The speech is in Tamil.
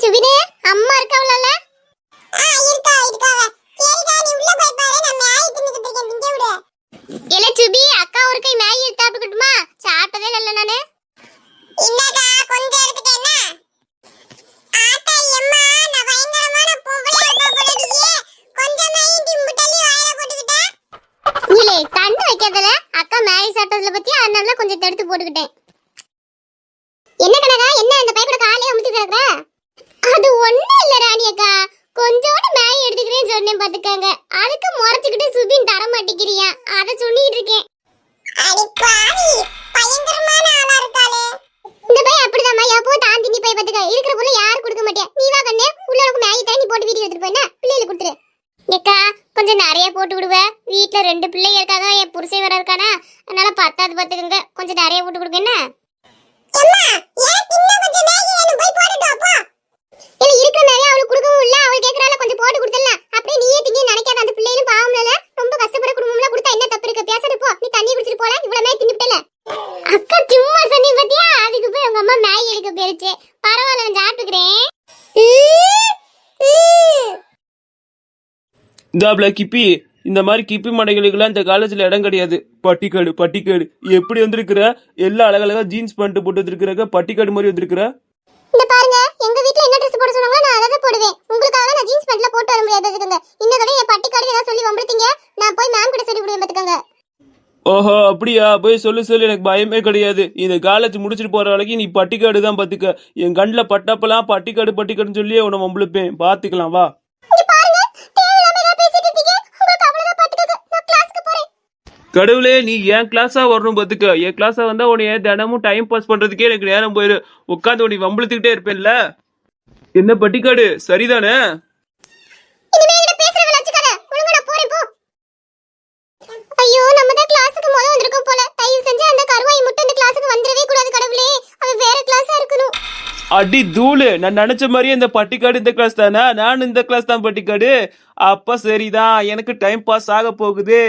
சுபினே, அம்மா இருக்காவல? இருக்கா இருக்காவ. சரிடா, நீ உள்ள போய் பாரு, நான் மேகி தின்னுட்டு இருக்கேன், திங்க விடு. இல்ல சுபி, அக்கா ஒரு கை மேகி எடுத்து சாப்பிட்டுக்கட்டுமா? சாப்பிட்டதே இல்ல நானு. இல்லடா, கொஞ்சம் எடுத்துட்டேன்னா. ஆத்தா எம்மா, நான் பயங்கரமான பொம்பளையா போறடியே. கொஞ்சம் மேகி திம்புட்டலி வாயில போட்டுக்கிட்டே. இல்ல கண்ணு வைக்காதல. அக்கா மேகி சாப்பிட்டதுல பத்தி அதனால கொஞ்சம் எடுத்து போட்டுக்கிட்டேன். என்ன கனகா, என்ன இந்த பையனோட காலையே அமுத்தி கிடக்குற? அது ஒண்ணும் இல்ல ராணி அக்கா, கொஞ்சோட மேகி எடுத்துக்கிறேன்னு சொன்னேன் பாத்துக்கங்க. அதுக்கு முறைச்சுக்கிட்டு சுபின் தர மாட்டேங்கிறியா, அதை சொல்லிட்டு இருக்கேன். அடி பாவி, பயங்கரமான ஆளா இருக்காளே. இந்த பையன் அப்படிதாம்மா, எப்போ தான் திங்கி போய் பாத்துக்க. இருக்கிற பொருள் யாரும் கொடுக்க மாட்டியா. நீ வா கண்ணே, உள்ள உனக்கு மேகி தண்ணி போட்டு வீட்டுக்கு எடுத்துட்டு போயினா பிள்ளைகளுக்கு கொடுத்துரு. ஏக்கா கொஞ்சம் நிறைய போட்டு விடுவ. வீட்டுல 2 பிள்ளைங்க இருக்காங்க, என் புருஷன் வேற இருக்கானா, அதனால பத்தாது பாத்துக்கங்க. கொஞ்சம் நிறைய போட்டு கொடுங்க என்ன. எம்மா, எனக்கு இன்னும் கொஞ்சம் மேகி வேணும், போய் போட்டுட்டு வா போ. இல்ல இருக்கிற நிறைய அவளுக்கு கொடுக்கவும் இல்ல. அவள் கேட்கறால கொஞ்சம் போட்டு கொடுத்துடலாம். அப்படியே நீயே திங்க நினைக்காத. அந்த பிள்ளைகளும் பாவம்ல, ரொம்ப கஷ்டப்பட குடும்பம்லாம் கொடுத்தா என்ன தப்பு இருக்கு? பேசாத போ. நீ தண்ணி குடிச்சிட்டு போல, இவ்வளவு மேகி தின்னுட்டல. அக்கா சும்மா சொன்னி பாத்தியா, அதுக்கு போய் உங்க அம்மா மேகி எடுக்க போயிருச்சு. பரவாயில்ல, நான் சாப்பிட்டுக்கிறேன். இந்தாப்ல கிப்பி, இந்த மாதிரி கிப்பி மடைகளுக்கெல்லாம் இந்த காலேஜ்ல இடம் கிடையாது. பட்டிக்காடு பட்டிக்காடு எப்படி வந்திருக்கிற? எல்லா அழகழகா ஜீன்ஸ் பேண்ட் போட்டு வந்திருக்கிறாங்க, பட்டிக்காடு மாதிரி வந்திருக்கிற. இந்த பாருங்க, எங்க வீட்ல என்ன Dress போட சொன்னாங்களோ நான் அதை போடுவேன். உங்களுக்காக நான் ஜீன்ஸ் பேண்ட்ல போட்டு வர முடியாது பாத்துக்கங்க. இன்னதோட என் பட்டிக்காடு ஏதாவது சொல்லி வம்பிடுத்தீங்க, நான் போய் மேம் கிட்ட சொல்லி விடுவேன் பாத்துக்கங்க. ஓஹோ அப்படியா? போய் சொல்லு, எனக்கு பயமே கிடையாது. இந்த காலேஜ் முடிச்சிட்டு போற வரைக்கும் நீ பட்டிக்காடு தான் பாத்துக்க. என் கண்ணில் பட்டப்பெல்லாம் பட்டிக்காடு பட்டிக்காடுன்னு சொல்லி உன்னை வம்பிழுப்பேன். பாத்துக்கலாம் வா. இங்க பாருங்க, தேவையில்லாம ஏதாவது பேசிட்டு இருக்கீங்க. உங்களுக்கு அவ்வளவுதான் பாத்துக்கங்க. நான் கிளாஸ்க்கு போறேன். கடவுளே, நீ என் கிளாஸா வரணும் பாத்துக்க. என் கிளாஸா வந்தா உன்னைய தினமும் டைம் பாஸ் பண்றதுக்கே எனக்கு நேரம் போயிரு. உட்காந்து உன்னை வம்பிழுத்துக்கிட்டே இருப்பேன்ல. என்ன பட்டிக்காடு சரிதானே? இனிமே என்கிட்ட பேசுறவள வச்சுக்காத. ஒழுங்கா நான் போறேன் போ. ஐயோ, நம்ம தான் கிளாஸுக்கு முதல்ல வந்திருக்கோம் போல. தயவு செஞ்சு அந்த கருவாய் முட்டை இந்த கிளாஸுக்கு வந்துடவே கூடாது கடவுளே. அவ வேற கிளாஸா இருக்கணும். அடி தூளு, நான் நினைச்ச மாதிரியே இந்த பட்டிக்காடு இந்த கிளாஸ் தானே? நான் இந்த கிளாஸ் தான் பட்டிக்காடு. அப்ப சரிதான், எனக்கு டைம் பாஸ் ஆக போகுது.